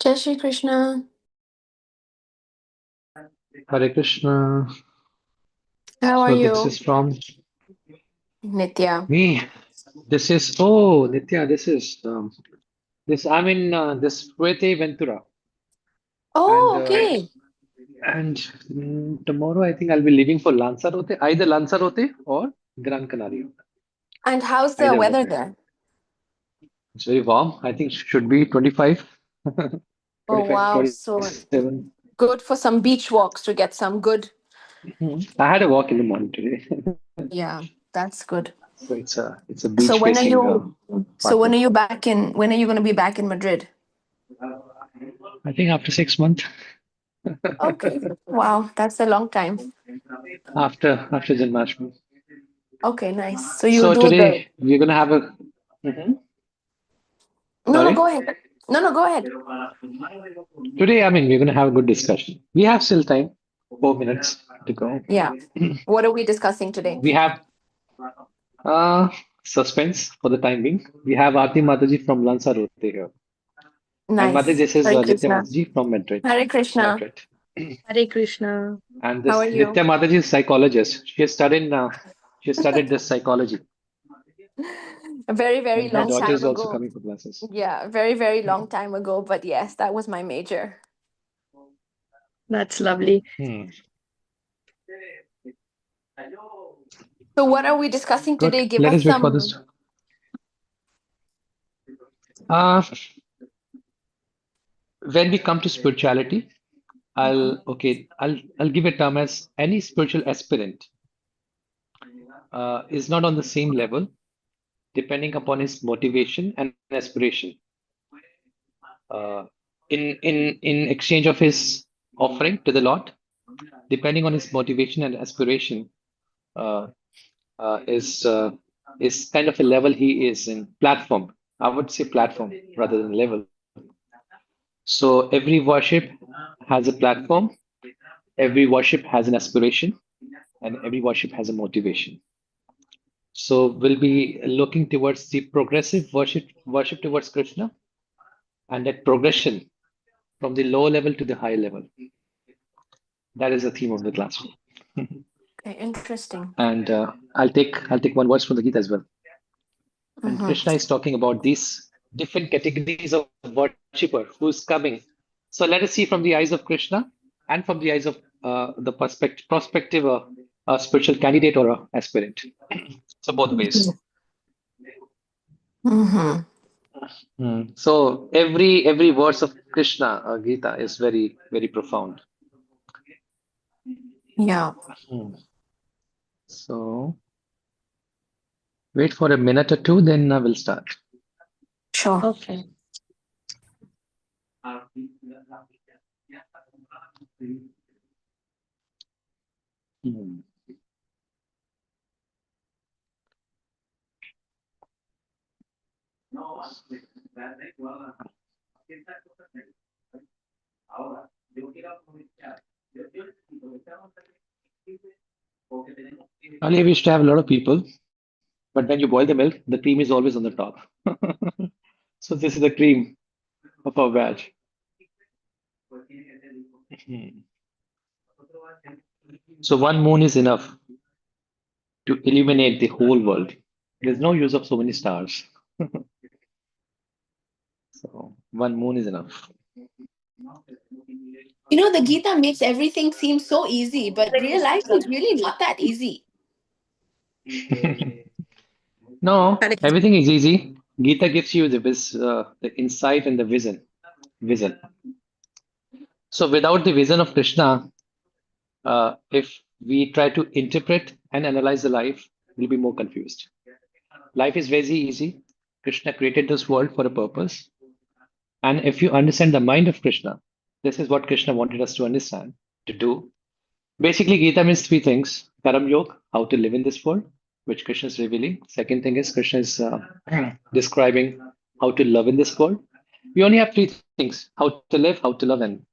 Jai Shri Krishna. Hare Krishna. How are So this you? is from Nitya. me. Nitya. This. I'm in this Ventura, and Oh, uh, okay. tomorrow I think I'll be leaving for Lanzarote, either Lanzarote or Gran Canaria, And how's the either one of weather them. there? It's very warm. I think should be 25, Oh, 25, wow. So 27. good for some beach walks to get some good. I had a walk in the morning today, Yeah, that's good. so it's a So beach when are facing you so when apartment. are you back in when are you going to be back in Madrid? I think after 6 months, Okay. Wow, that's a long time. after Janmashtami. Okay, nice. So you'll So do the today we're gonna have a. Mhm. No, no, Sorry. go ahead. No, no, go ahead. Today, I mean, we're gonna have a good discussion. We have still time, 4 minutes to go. Yeah. What are we discussing today? We have uh suspense for the time being. We have Aarti Mataji from Lanzarote here, and Mataji, Nice. this is Hare Nitya Krishna. Mataji from Madrid. Hare Krishna. Madrid, Hare Krishna. and How this are you? Nitya Mataji is psychologist. She studied this psychology, A very, very and her long daughter time is also ago. coming for classes. Yeah, very, very long time ago. But yes, that was my major. That's lovely. Hmm. So, what are we discussing Good. today? Give Let us us wait for some. this. Uh, when we come to spirituality, Mhm. I'll give a term as any spiritual aspirant is not on the same level depending upon his motivation and aspiration. Uh, in exchange of his offering to the Lord, depending on his motivation and aspiration, uh, is kind of a level he is in platform. I would say platform rather than level. So every worship has a platform, every worship has an aspiration, and every worship has a motivation. So we'll be looking towards the progressive worship towards Krishna, and that progression from the low level to the high level. That is the theme of the class. Okay, interesting. And I'll take one verse from the Gita as well. And Hmm. Krishna is talking about these different categories of worshipper who's coming. So let us see from the eyes of Krishna and from the eyes of the prospective spiritual candidate or aspirant. So both ways. Hmm. So every verse of Krishna Gita is very very profound. Yeah, Hmm. So wait for a minute or two, then I will start. sure. Okay. Hmm. Earlier we used to have a lot of people, but when you boil the milk, the cream is always on the top. So this is the cream of our batch. Hmm. So one moon is enough to illuminate the whole world. There's no use of so many stars. So one moon is enough. You know, the Gita makes everything seem so easy, but real life is really not that easy. No, Hare Krishna. everything is easy. Gita gives you the insight and the vision. Vision. So without the vision of Krishna, if we try to interpret and analyze the life, we'll be more confused. Life is very easy. Krishna created this world for a purpose. And if you understand the mind of Krishna, this is what Krishna wanted us to understand, to do. Basically, Gita means three things: Karam Yoga, how to live in this world, which Krishna is revealing. Second thing is Krishna is describing how to love in this world. We only have three things: how to live, how to love, and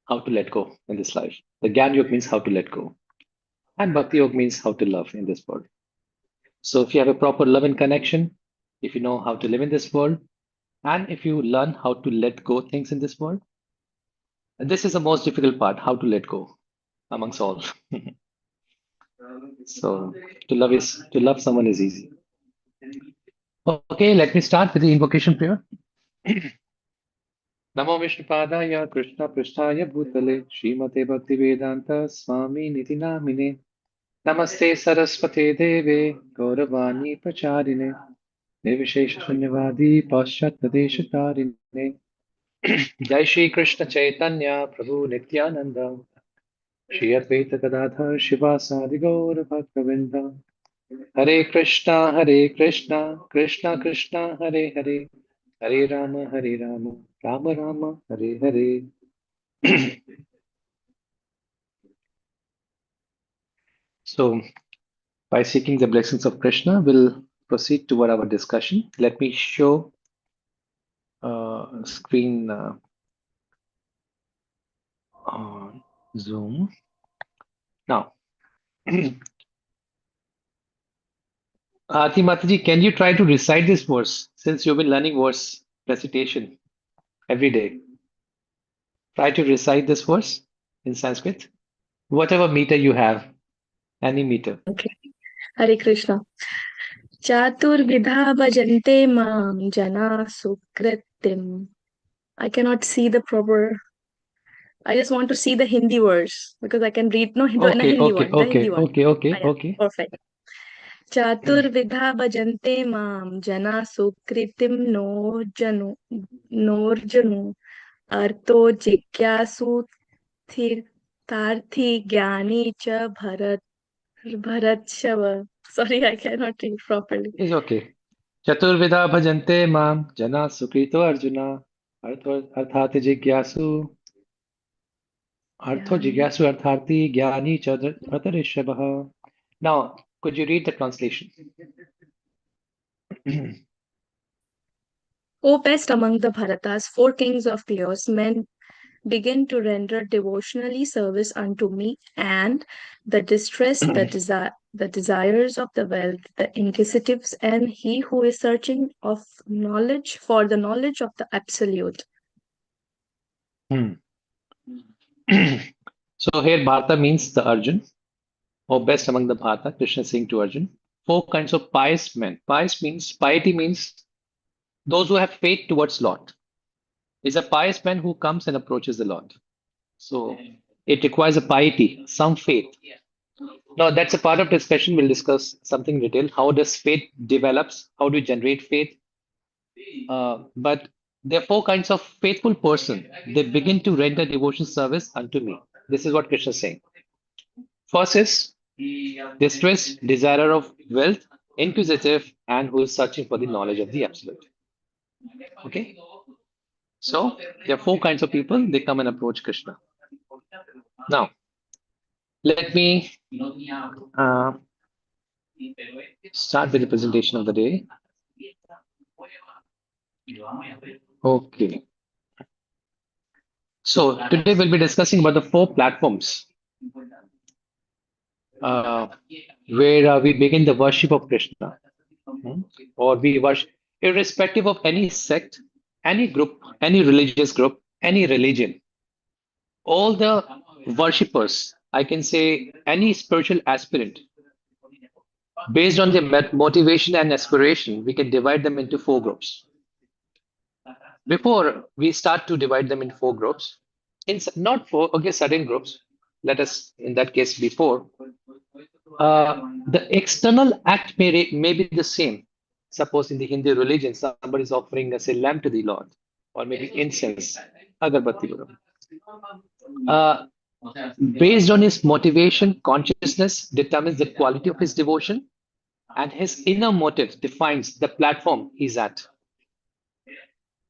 how to let go in this life. The Gyan Yoga means how to let go, and Bhakti Yoga means how to love in this world. So, if you have a proper love and connection, if you know how to live in this world, And if you learn how to let go things in this world, and this is the most difficult part, how to let go amongst all. So to love someone is easy. Okay, let me start with the invocation prayer. Namo Vishnupadaya Krishna Prishtaya Bhutale Srimate Bhaktivedanta Swami Niti Namine Namaste Saraswate Deve Gauravani Pracharine Nirvishesha Shunyavadi Paschat Tarine Jai Shri Krishna Chaitanya Prabhu Nityananda Shri Advaita Gadadhar Shivasadi Gaura Bhaktavinda Hare Krishna, Krishna Krishna, Hare Hare, Hare Rama, Rama Rama, Hare Hare. So, by seeking the blessings of Krishna, we'll proceed toward our discussion. Let me show screen on Zoom. Now, Aarti Mataji, can you try to recite this verse since you've been learning verse recitation every day? Try to recite this verse in Sanskrit, whatever meter you have, any meter. Okay. Hare Krishna. Chaturvidha bhajante mam jana sukritim. I cannot see the proper. I just want to see the Hindi verse because I can read. No, the Okay, Hindi okay, one. The Hindi okay, one. okay, okay, Yeah, okay. perfect. Chaturvidha bhajante mam jana sukritim no janu norjanu arto jigyasu तीर्थार्थी ज्ञानी च भरत शव. Sorry, I cannot read properly. It's okay. Chaturvida bhajante mam jana sukrito arjuna arthati jigyasu artho ज्ञानी. jigyasu artharti gyani chadratharishabha. Now, could you read the translation? O best among the Bharatas, four kings of chaos, men begin to render devotionally service unto me, and the distressed, the desires of the wealth, the inquisitives, and he who is searching of knowledge for the knowledge of the absolute. Hmm. So here Bharata means the Arjun, or best among the Bharata, Krishna saying to Arjun. Four kinds of pious men. Piety means those who have faith towards Lord. Is a pious man who comes and approaches the Lord. So it requires a piety, some faith. Now that's a part of discussion. We'll discuss something detailed. How does faith develops? How do you generate faith? But there are four kinds of faithful person. They begin to render devotion service unto me. This is what Krishna is saying. First is distress, desirer of wealth, inquisitive, and who is searching for the knowledge of the absolute. Okay. So there are four kinds of people. They come and approach Krishna. Now, let me uh, start with the presentation of the day. Okay. So today we'll be discussing about the four platforms uh, where we begin the worship of Krishna, or we worship, irrespective of any sect, any group, any religious group, any religion. All the worshippers, I can say any spiritual aspirant, based on their motivation and aspiration, we can divide them into four groups. Before we start to divide them in four groups, not four, okay, certain groups, let us, in that case, before, the external act may be the same. Suppose in the Hindu religion, somebody is offering, say, lamp to the Lord, or maybe incense, agarbatti. Uh, Based on his motivation, consciousness determines the quality of his devotion, and his inner motive defines the platform he's at.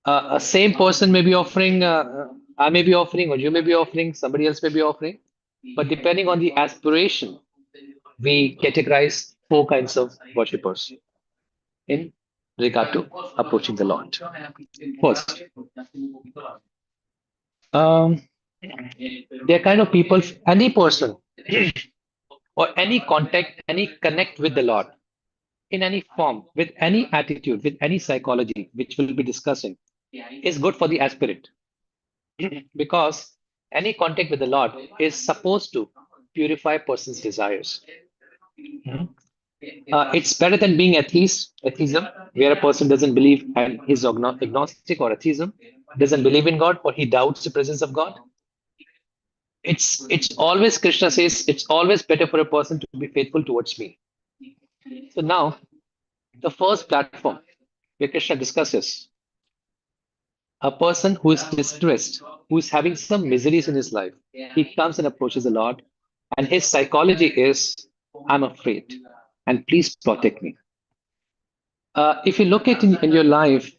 A same person may be offering, I may be offering, or you may be offering, somebody else may be offering, but depending on the aspiration, we categorize four kinds of worshippers in regard to approaching the Lord. First, um, they're kind of people, any person or any contact, any connect with the Lord in any form, with any attitude, with any psychology, which we'll be discussing. is good for the aspirant because any contact with the Lord is supposed to purify a person's desires. Mhm. It's better than being atheism, where a person doesn't believe and is agnostic, or atheism, doesn't believe in God, or he doubts the presence of God. It's always, Krishna says, it's always better for a person to be faithful towards me. So now, the first platform where Krishna discusses a person who is distressed, who is having some miseries in his life, he comes and approaches the Lord, and his psychology is, I'm afraid, and please protect me. If you look at in your life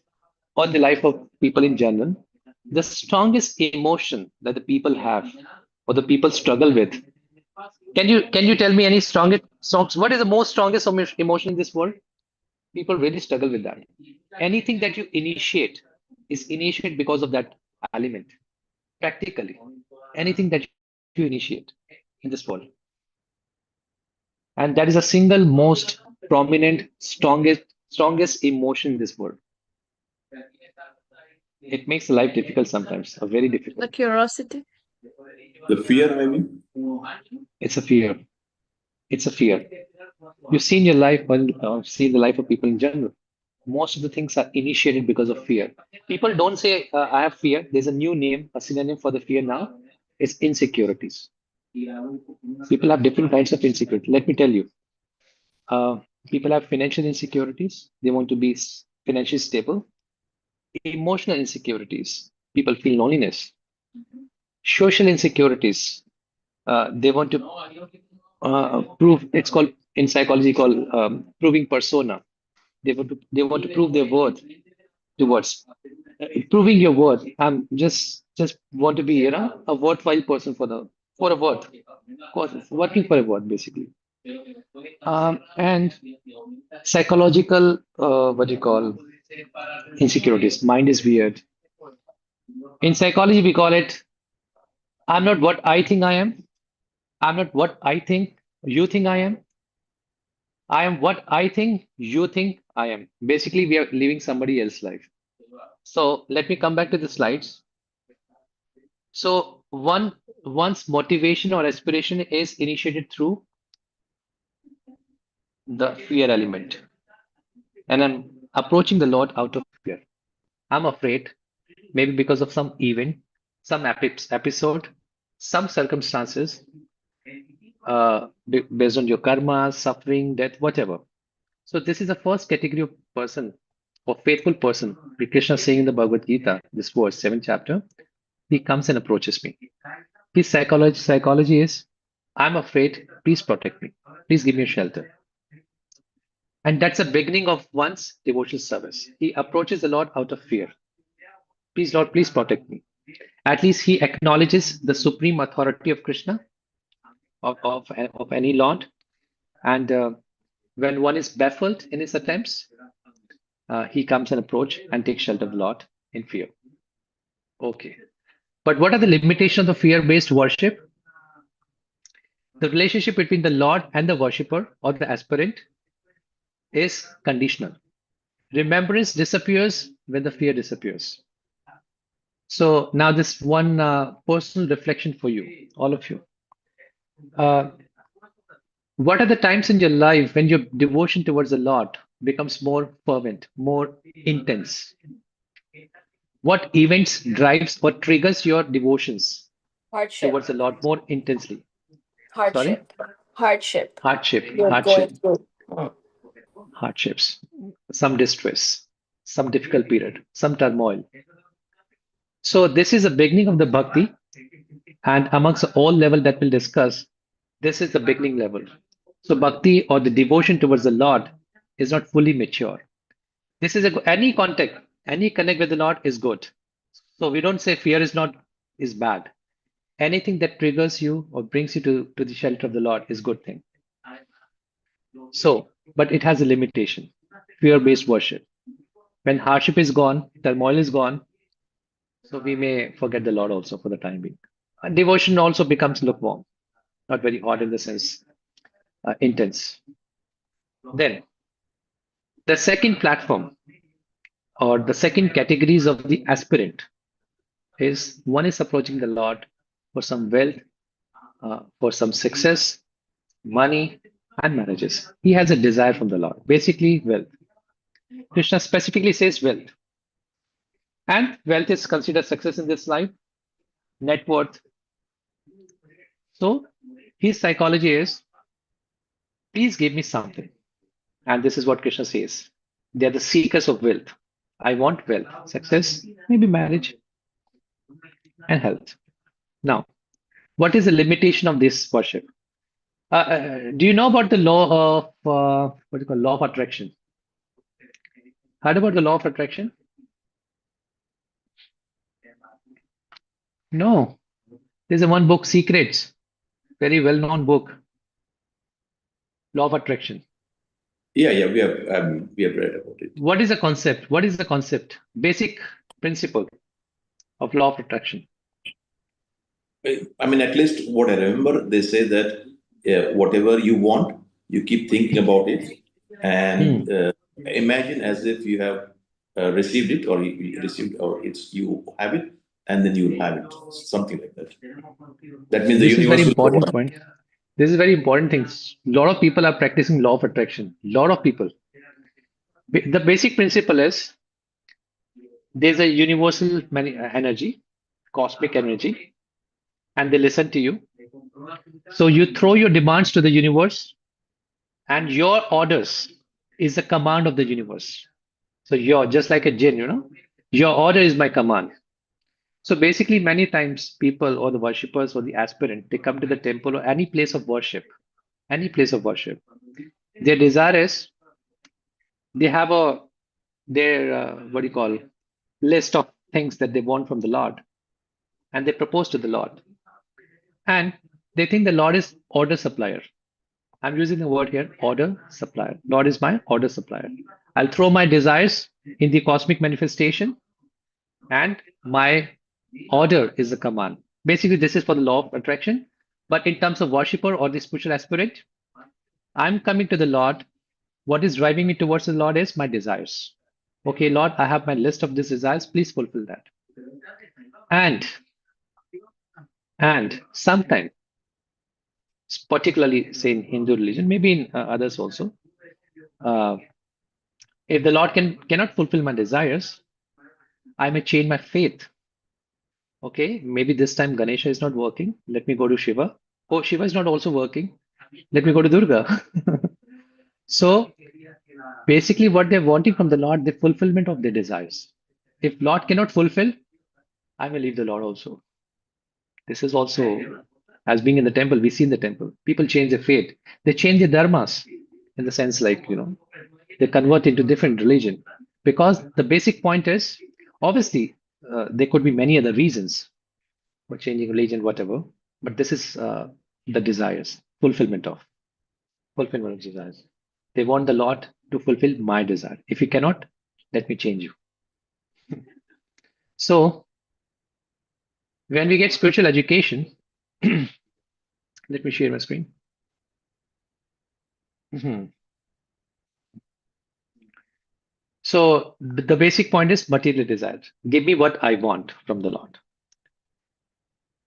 or the life of people in general, the strongest emotion that the people have or the people struggle with. Can you tell me any strongest songs? What is the most strongest emotion in this world? People really struggle with that. Anything that you initiate is initiated because of that element. Practically, anything that you initiate in this world, and that is a single most prominent, strongest emotion in this world. It makes life difficult sometimes, or very The difficult. curiosity. The fear, maybe. It's a fear. It's a fear. You see in your life, when see the life of people in general, most of the things are initiated because of fear. People don't say, I have fear. There's a new name, a synonym for the fear now. It's insecurities. People have different kinds of insecurity. Let me tell you, uh, people have financial insecurities. They want to be financially stable. Emotional insecurities. People feel loneliness. Social insecurities. They want to prove. It's called in psychology called proving persona. They want to prove their worth towards proving your worth. I'm just want to be a worthwhile person for a worth, working for a worth basically. And psychological what do you call insecurities. Mind is weird. In psychology, we call it I'm not what I think I am. I'm not what I think you think I am. I am what I think you think I am. Basically, we are living somebody else's life. So let me come back to the slides. So one's motivation or aspiration is initiated through the fear element. And I'm approaching the Lord out of fear. I'm afraid, maybe because of some event, some episode, some circumstances, based on your karma, suffering, death, whatever. So this is the first category of person or faithful person. Krishna is saying in the Bhagavad Gita, this verse, 7th chapter, he comes and approaches me. His psychology is, I'm afraid, please protect me. Please give me a shelter. And that's the beginning of one's devotional service. He approaches the Lord out of fear. Please, Lord, please protect me. At least he acknowledges the supreme authority of Krishna, of any Lord. And when one is baffled in his attempts, he comes and approach and takes shelter of the Lord in fear. Okay. But what are the limitations of fear-based worship? The relationship between the Lord and the worshipper or the aspirant is conditional. Remembrance disappears when the fear disappears. So now this one personal reflection for you, all of you. Uh, what are the times in your life when your devotion towards the Lord becomes more fervent, more intense? What events drives or triggers your devotions Hardship. towards the Lord more intensely? Sorry? Hardship. Hardship. Hardship, You're going hardship, through. Mm. hardships, some distress, some difficult period, some turmoil. So this is the beginning of the bhakti, and amongst all level that we'll discuss, this is the beginning level. So bhakti or the devotion towards the Lord is not fully mature. This is any contact, any connect with the Lord is good. So we don't say fear is bad. Anything that triggers you or brings you to the shelter of the Lord is good thing. So, but it has a limitation. Fear-based worship. When hardship is gone, turmoil is gone, so we may forget the Lord also for the time being. And devotion also becomes lukewarm, not very hot in the sense, intense. Then the second platform or the second categories of the aspirant is one is approaching the Lord for some wealth, for some success, money, and marriages. He has a desire from the Lord, basically wealth. Krishna specifically says wealth. And wealth is considered success in this life, net worth. So his psychology is, please give me something. And this is what Krishna says. They are the seekers of wealth. I want wealth, success, maybe marriage, and health. Now, what is the limitation of this worship? Do you know about the law of what do you call law of attraction? Heard about the law of attraction? No. There's a one book, Secrets, very well-known book, Law of Attraction. Yeah, we have read about it. What is the concept? What is the concept? Basic principle of law of attraction. I mean, at least what I remember, they say that whatever you want, you keep thinking about it, and imagine as if you have received it, or you received, or it's you have it, and then you will have it, something like that. That means the This is very universe will important provide. point. This is very important thing. A lot of people are practicing law of attraction. A lot of people. The basic principle is there's a universal energy, cosmic energy, and they listen to you. So you throw your demands to the universe, and your orders is the command of the universe. So you're just like a jinn, your order is my command. So basically, many times people or the worshippers or the aspirant, they come to the temple or any place of worship, any place of worship. Their desire is they have their what do you call list of things that they want from the Lord, and they propose to the Lord, and they think the Lord is order supplier. I'm using the word here, order supplier. Lord is my order supplier. I'll throw my desires in the cosmic manifestation, and my order is the command. Basically, this is for the law of attraction. But in terms of worshipper or the spiritual aspirant, I'm coming to the Lord. What is driving me towards the Lord is my desires. Okay, Lord, I have my list of these desires. Please fulfill that. And sometimes, particularly say in Hindu religion, maybe in others also, uh, if the Lord cannot fulfill my desires, I may change my faith. Okay, maybe this time Ganesha is not working. Let me go to Shiva. Oh, Shiva is not also working. Let me go to Durga. So basically, what they're wanting from the Lord, the fulfillment of their desires. If Lord cannot fulfill, I may leave the Lord also. This is also, as being in the temple, we see in the temple, people change their faith. They change their dharmas in the sense like, they convert into different religion. Because the basic point is, obviously, there could be many other reasons for changing religion, whatever. But this is the desires, fulfillment of desires. They want the Lord to fulfill my desire. If you cannot, let me change you. So when we get spiritual education, let me share my screen. Mhm. So the basic point is material desires. Give me what I want from the Lord.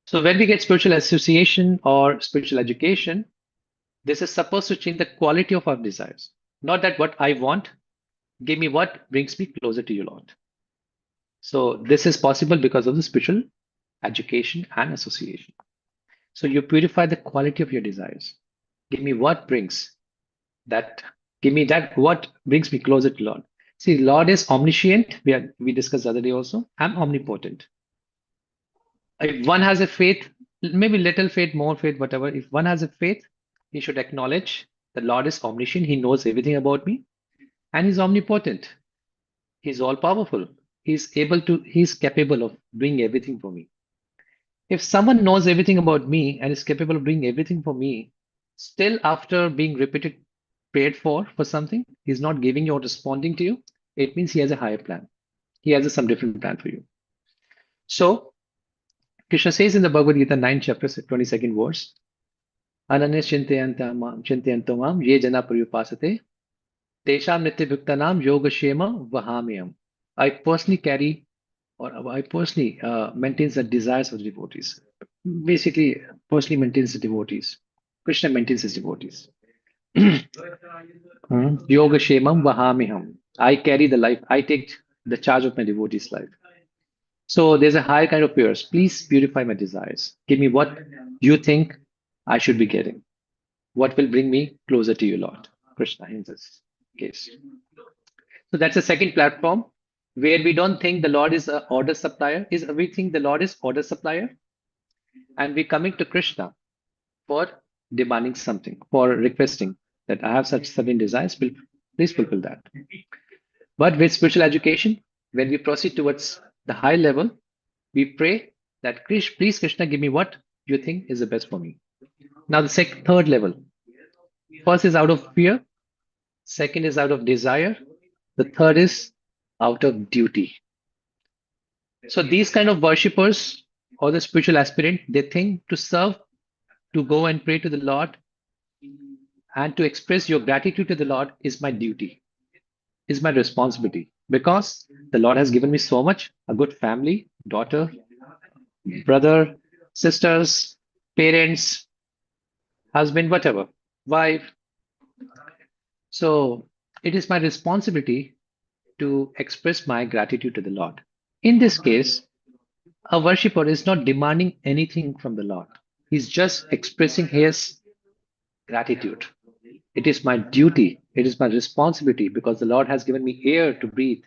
So when we get spiritual association or spiritual education, this is supposed to change the quality of our desires. Not that what I want, give me what brings me closer to you, Lord. So this is possible because of the spiritual education and association. So you purify the quality of your desires. Give me what brings that, give me that, what brings me closer to Lord. See, Lord is omniscient. We discussed the other day also. I'm omnipotent. If one has a faith, maybe little faith, more faith, whatever, if one has a faith, he should acknowledge the Lord is omniscient. He knows everything about me and he's omnipotent. He's all powerful. He's capable of doing everything for me. If someone knows everything about me and is capable of doing everything for me, still after being repeated, prayed for something, he's not giving you or responding to you, it means he has a higher plan. He has some different plan for you. So Krishna says in the Bhagavad Gita 9 chapter 22nd verse, Ananyas chintayanto mam ye jana pariyupasate tesham nityabhuktanam yogashema vahamyam. I personally carry, or I personally maintains the desires of the devotees. Basically, personally maintains the devotees. Krishna maintains his devotees. Yoga Shemam Vahamiham. I carry the life. I take the charge of my devotees' life. So there's a higher kind of prayers. Please purify my desires. Give me what you think I should be getting. What will bring me closer to you, Lord? Krishna in this case. So that's the second platform where we don't think the Lord is an order supplier. Is we think the Lord is order supplier, and we're coming to Krishna for demanding something, for requesting that I have such certain desires. Please fulfill that. But with spiritual education, when we proceed towards the high level, we pray that please Krishna, give me what you think is the best for me. Now the third level. First is out of fear. Second is out of desire. The third is out of duty. So these kind of worshippers or the spiritual aspirant, they think to serve, to go and pray to the Lord, and to express your gratitude to the Lord is my duty, is my responsibility. Because the Lord has given me so much, a good family, daughter, brother, sisters, parents, husband, whatever, wife. So it is my responsibility to express my gratitude to the Lord. In this case, a worshipper is not demanding anything from the Lord. He's just expressing his gratitude. It is my duty. It is my responsibility because the Lord has given me air to breathe.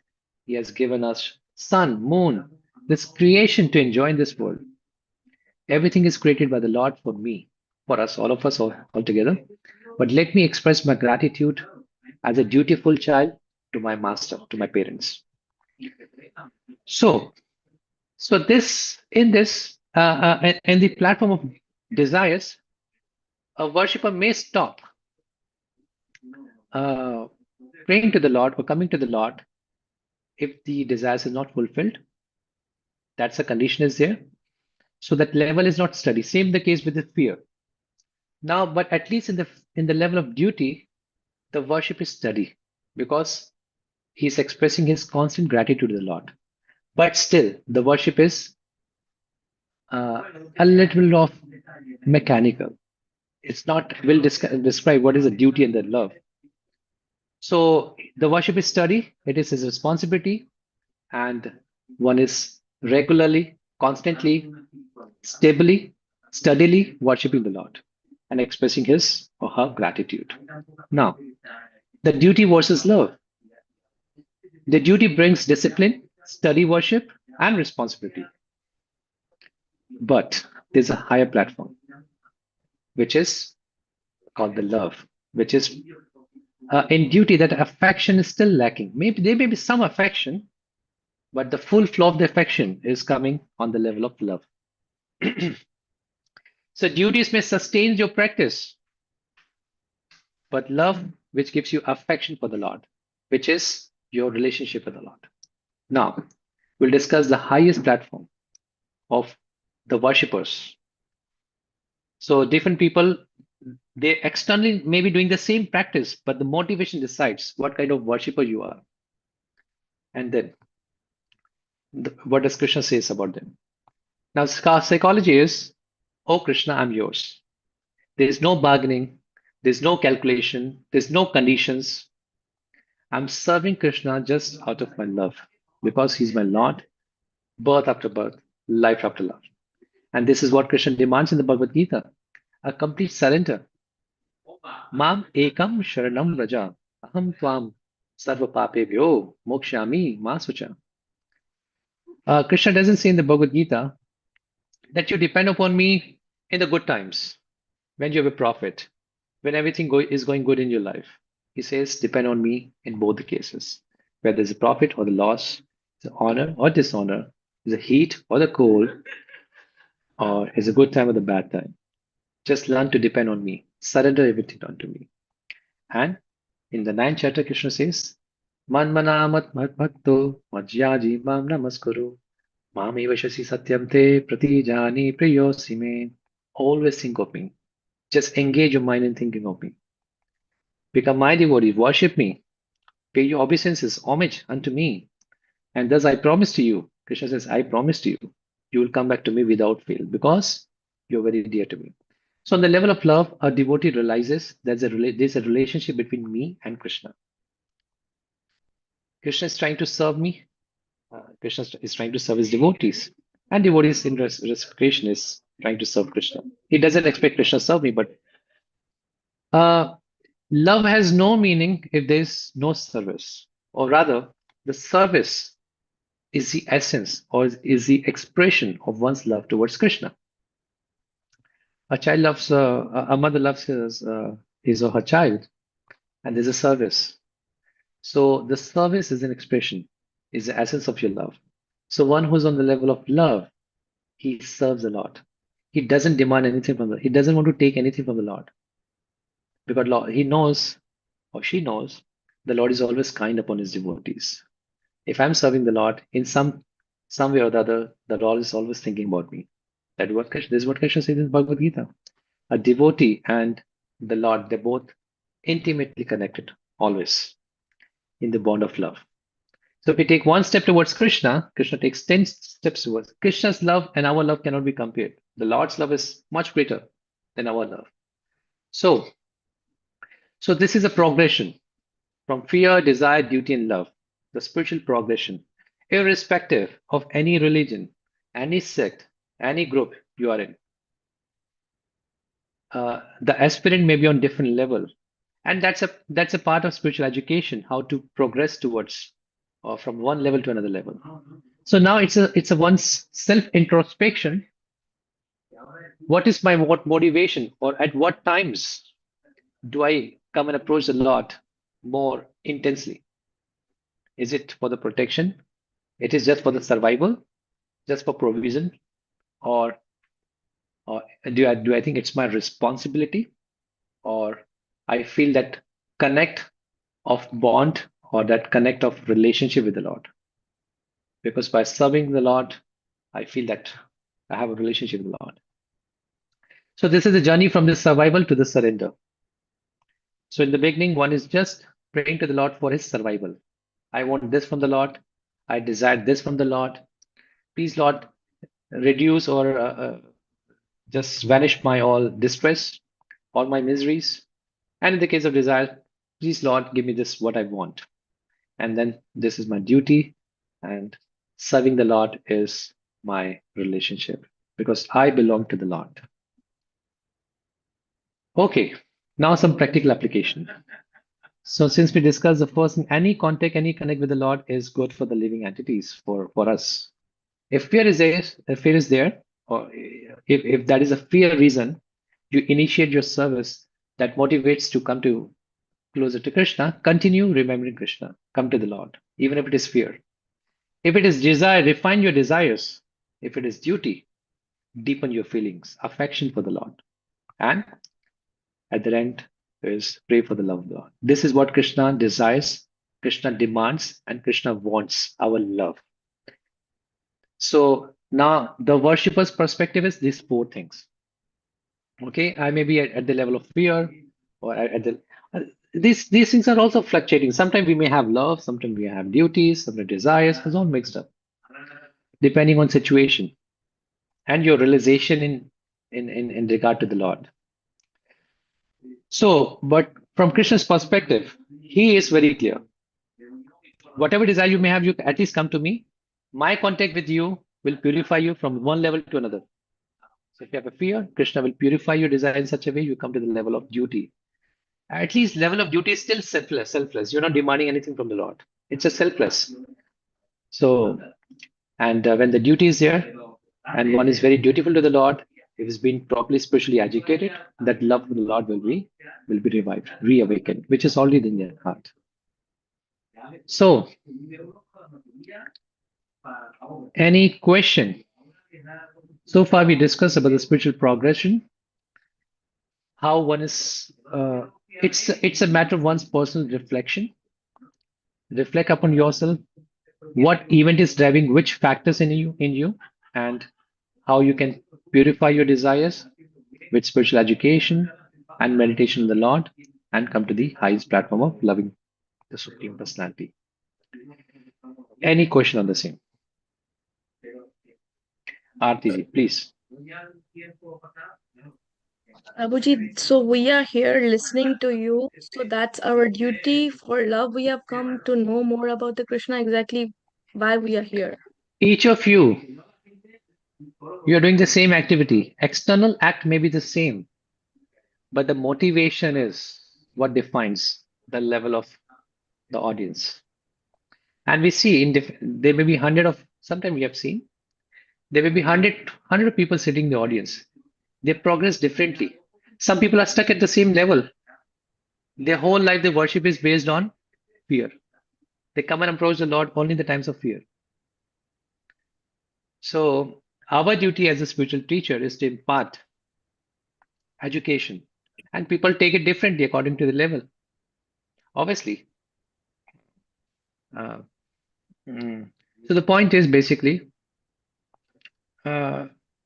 He has given us sun, moon, this creation to enjoy in this world. Everything is created by the Lord for me, for us, all of us all together. But let me express my gratitude as a dutiful child to my master, to my parents. So, in the platform of desires, a worshipper may stop uh, praying to the Lord or coming to the Lord if the desires is not fulfilled. That's a condition is there. So that level is not study. Same the case with the fear. Now, but at least in the level of duty, the worship is study because he's expressing his constant gratitude to the Lord. But still, the worship is a little of mechanical. It's not will describe what is the duty and the love. So the worship is study. It is his responsibility, and one is regularly, constantly, stably, steadily worshiping the Lord and expressing his or her gratitude. Now, the duty versus love. The duty brings discipline, study worship, and responsibility. But there's a higher platform, which is called the love, which is in duty that affection is still lacking. Maybe there may be some affection, but the full flow of the affection is coming on the level of love. So duties may sustain your practice, but love, which gives you affection for the Lord, which is your relationship with the Lord. Now, we'll discuss the highest platform of the worshippers. So different people, they externally may be doing the same practice, but the motivation decides what kind of worshipper you are. And then what does Krishna says about them? Now, psychology is, oh Krishna, I'm yours. There is no bargaining, there's no calculation, there's no conditions. I'm serving Krishna just out of my love because he's my Lord, birth after birth, life after life. And this is what Krishna demands in the Bhagavad Gita, a complete surrender. Mam ekam sharanam raja, aham tvam sarva papebhyo mokshami masucha. Krishna doesn't say in the Bhagavad Gita that you depend upon me in the good times, when you have a profit, when everything is going good in your life. He says, depend on me in both the cases, whether there's a profit or the loss, the honor or dishonor, the heat or the cold, or is a good time or the bad time. Just learn to depend on me. Surrender everything unto me. And in the 9th chapter, Krishna says, Man manamat bhakto majyaji mam namaskuru mam evashasi satyam te pratijani priyosime. Always think of me. Just engage your mind in thinking of me. Become my devotee, worship me, pay your obeisances, homage unto me. And thus I promise to you, Krishna says, I promise to you, you will come back to me without fail because you're very dear to me. So on the level of love, a devotee realizes there's a relationship between me and Krishna. Krishna is trying to serve me. Krishna is trying to serve his devotees. And devotees in reciprocation is trying to serve Krishna. He doesn't expect Krishna to serve me, but uh, love has no meaning if there's no service. Or rather, the service is the essence or is the expression of one's love towards Krishna. A mother loves his or her child, and there's a service. So the service is an expression, is the essence of your love. So one who's on the level of love, he serves a lot. He doesn't demand anything from the, he doesn't want to take anything from the Lord because he knows or she knows the Lord is always kind upon his devotees. If I'm serving the Lord in some way or the other, the Lord is always thinking about me. This is what Krishna says in Bhagavad Gita. A devotee and the Lord, they're both intimately connected, always in the bond of love. So if we take one step towards Krishna, Krishna takes 10 steps towards. Krishna's love and our love cannot be compared. The Lord's love is much greater than our love. So this is a progression from fear, desire, duty, and love, the spiritual progression, irrespective of any religion, any sect, any group you are in. The aspirant may be on different level, and that's a part of spiritual education, how to progress towards or from one level to another level. So now it's a one's self introspection. What is my motivation, or at what times do I come and approach the Lord more intensely? Is it for the protection? It is just for the survival, just for provision, or do I think it's my responsibility, or I feel that connect of bond or that connect of relationship with the Lord? Because by serving the Lord, I feel that I have a relationship with the Lord. So this is a journey from the survival to the surrender. So in the beginning, one is just praying to the Lord for his survival. I want this from the Lord. I desire this from the Lord. Please, Lord, reduce or just vanish my all distress, all my miseries. And in the case of desire, please, Lord, give me this what I want. And then this is my duty, and serving the Lord is my relationship because I belong to the Lord. Okay, now some practical application. So since we discussed the first thing, any contact, any connect with the Lord is good for the living entities, for us. If fear is there, or if that is a fear reason, you initiate your service that motivates to come to closer to Krishna, continue remembering Krishna, come to the Lord, even if it is fear. If it is desire, refine your desires. If it is duty, deepen your feelings, affection for the Lord. And at the end is pray for the love of God. This is what Krishna desires, Krishna demands, and Krishna wants our love. So now the worshipper's perspective is these four things. Okay, I may be at the level of fear, or at the these things are also fluctuating. Sometimes we may have love, sometimes we have duties, sometimes desires. It's all mixed up, depending on situation and your realization in regard to the Lord. So, but from Krishna's perspective, he is very clear. Whatever desire you may have, you at least come to me. My contact with you will purify you from one level to another. So if you have a fear, Krishna will purify your desire in such a way you come to the level of duty. At least level of duty is still selfless. You're not demanding anything from the Lord. It's a selfless. So, and when the duty is there, and one is very dutiful to the Lord, if it's been properly spiritually educated, that love for the Lord will be revived, reawakened, which is already in their heart. So, any question? So far, we discussed about the spiritual progression, how one is. It's a matter of one's personal reflection. Reflect upon yourself. What event is driving which factors in you, and how you can purify your desires with spiritual education and meditation on the Lord, and come to the highest platform of loving the Supreme Personality. Any question on the same? Artiji, please. Abhijit, so we are here listening to you. So that's our duty for love. We have come to know more about the Krishna, exactly why we are here. Each of you, you are doing the same activity. External act may be the same, but the motivation is what defines the level of the audience. And we see there may be hundred of, sometimes we have seen, there may be hundred of people sitting in the audience. They progress differently. Some people are stuck at the same level. Their whole life, their worship is based on fear. They come and approach the Lord only in the times of fear. So our duty as a spiritual teacher is to impart education. And people take it differently according to the level. Obviously. Uh, So the point is basically,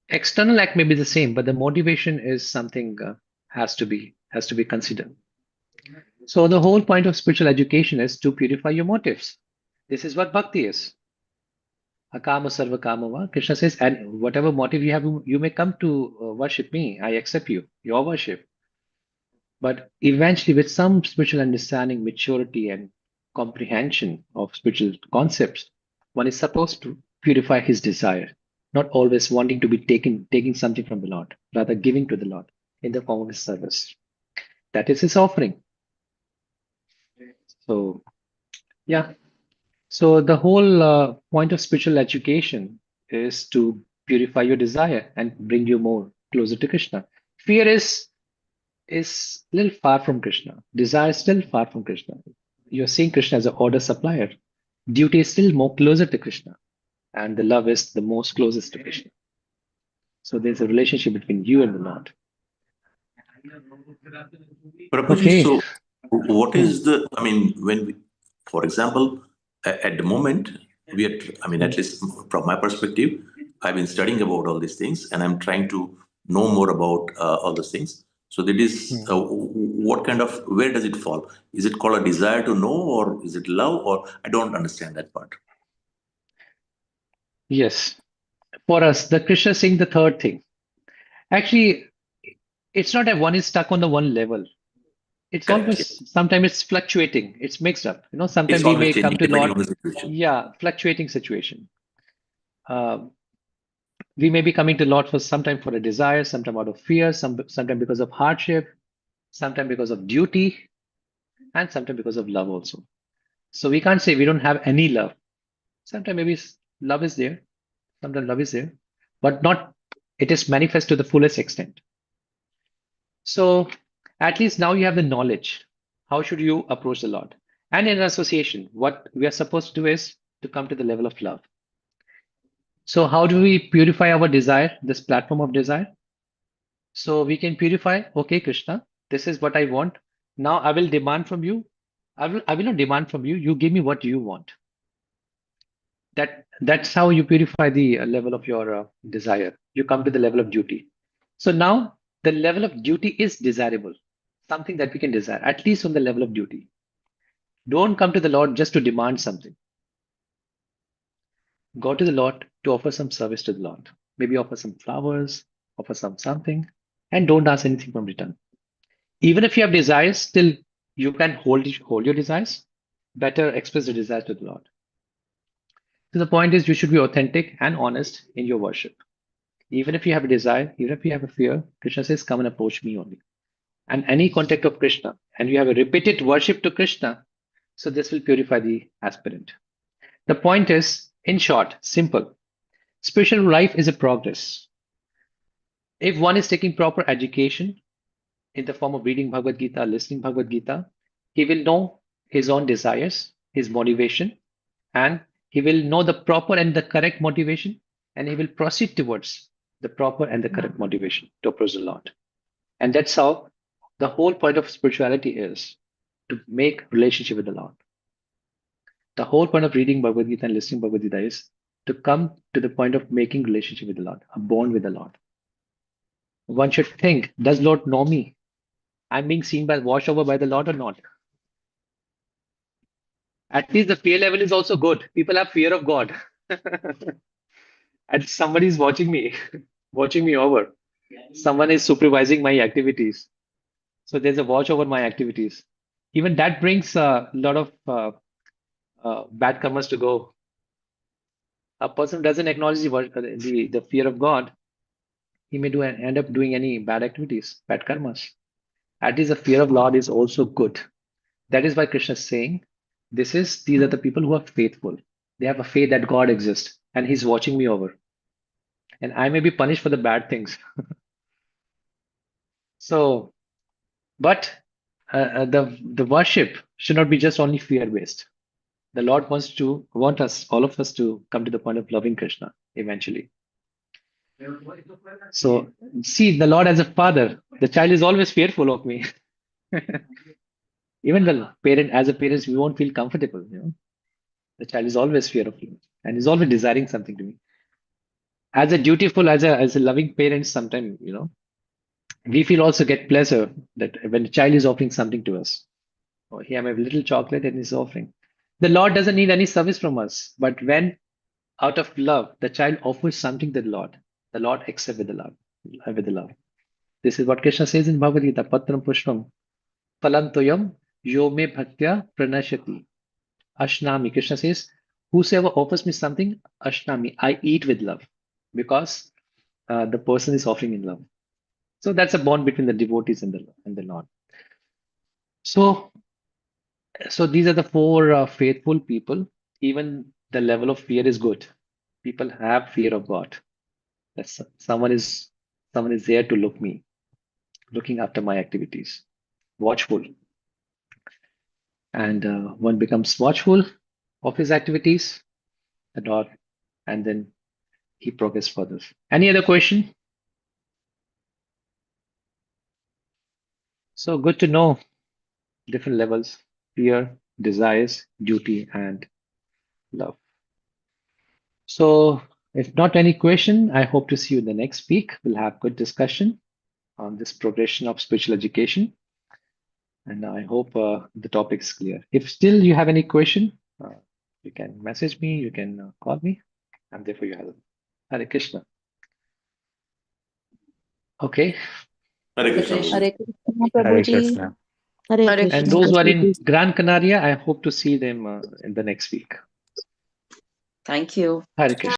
external act may be the same, but the motivation is something has to be considered. So the whole point of spiritual education is to purify your motives. This is what bhakti is. Akama sarva kamava. Krishna says, and whatever motive you have, you may come to worship me. I accept you, your worship. But eventually, with some spiritual understanding, maturity, and comprehension of spiritual concepts, one is supposed to purify his desire, not always wanting to be taking something from the Lord, rather giving to the Lord in the form of his service. That is his offering. So, yeah. So the whole point of spiritual education is to purify your desire and bring you more closer to Krishna. Fear is a little far from Krishna. Desire is still far from Krishna. You're seeing Krishna as an order supplier. Duty is still more closer to Krishna, and the love is the most closest to Krishna. So there's a relationship between you and the Lord. Prabhuji, Okay. so what is the, I mean, when we, for example, at the moment, we are, I mean, at least from my perspective, I've been studying about all these things and I'm trying to know more about all those things. So that is, what kind of, where does it fall? Is it called a desire to know or is it love or I don't understand that part. Yes. For us, the Krishna is saying the third thing. Actually, it's not that one is stuck on the one level. It's Correct. almost sometimes it's fluctuating. It's mixed up. It's Sometimes we always may come changing to depending Lord. on the situation. Yeah, fluctuating situation. We may be coming to Lord for sometime for a desire, sometime out of fear, sometime because of hardship, sometime because of duty, and sometime because of love also. So we can't say we don't have any love. Sometimes maybe love is there, sometimes love is there, but not it is manifest to the fullest extent. So at least now you have the knowledge. How should you approach the Lord? And in association, what we are supposed to do is to come to the level of love. So how do we purify our desire, this platform of desire? So we can purify, okay, Krishna, this is what I want. Now I will demand from you. I will not demand from you. You give me what you want. That's how you purify the level of your desire. You come to the level of duty. So now the level of duty is desirable, something that we can desire, at least on the level of duty. Don't come to the Lord just to demand something. Go to the Lord to offer some service to the Lord. Maybe offer some flowers, offer something, and don't ask anything from return. Even if you have desires, still you can hold your desires. Better express the desire to the Lord. So the point is you should be authentic and honest in your worship. Even if you have a desire, even if you have a fear, Krishna says, come and approach me only. And any contact of Krishna, and you have a repeated worship to Krishna, so this will purify the aspirant. The point is, in short, simple. Spiritual life is a progress. If one is taking proper education in the form of reading Bhagavad Gita, listening Bhagavad Gita, he will know his own desires, his motivation, and he will know the proper and the correct motivation, and he will proceed towards the proper and the correct motivation to approach the Lord. And that's how the whole point of spirituality is to make relationship with the Lord. The whole point of reading Bhagavad Gita and listening Bhagavad Gita is to come to the point of making relationship with the Lord, a bond with the Lord. One should think, does Lord know me? I'm being seen by washed over by the Lord or not? At least the fear level is also good. People have fear of God. And somebody is watching me, watching me over. Someone is supervising my activities. So there's a watch over my activities. Even that brings a lot of bad karmas to go. A person doesn't acknowledge the fear of God, he may end up doing any bad activities, bad karmas. At least the fear of Lord is also good. That is why Krishna is saying, these are the people who are faithful. They have a faith that God exists and He's watching me over. And I may be punished for the bad things. So, but the worship should not be just only fear based. The Lord want us, all of us, to come to the point of loving Krishna eventually. So, see the Lord as a father. The child is always fearful of me. Even the parent, as a parent, we won't feel comfortable. The child is always fearful and is always desiring something to me. As a dutiful, as a loving parent, sometimes we feel also get pleasure that when the child is offering something to us. Oh, here I have a little chocolate and he's offering. The Lord doesn't need any service from us, but when out of love the child offers something to the Lord accepts with the love, with the love. This is what Krishna says in Bhagavad Gita, Patram Pushpam, Phalam Toyam, Yo me bhaktya pranashati. Ashnami. Krishna says, whosoever offers me something, Ashnami, I eat with love because the person is offering in love. So that's a bond between the devotees and the Lord. So, these are the four faithful people. Even the level of fear is good. People have fear of God. That's someone is there to looking after my activities, watchful, and one becomes watchful of his activities, and all, and then he progress further. Any other question? So good to know different levels: fear, desires, duty, and love. So if not any question, I hope to see you in the next week. We'll have good discussion on this progression of spiritual education. And I hope the topic is clear. If still you have any question, you can message me, you can call me. I'm there for your help. Hare Krishna. Okay. Hare Krishna. Hare Prabhuji. Krishna, Hare Prabhuji. Krishna. Hare Hare And Krishna. those who are in Krishna. Gran Canaria, I hope to see them in the next week. Thank you. Hare Krishna.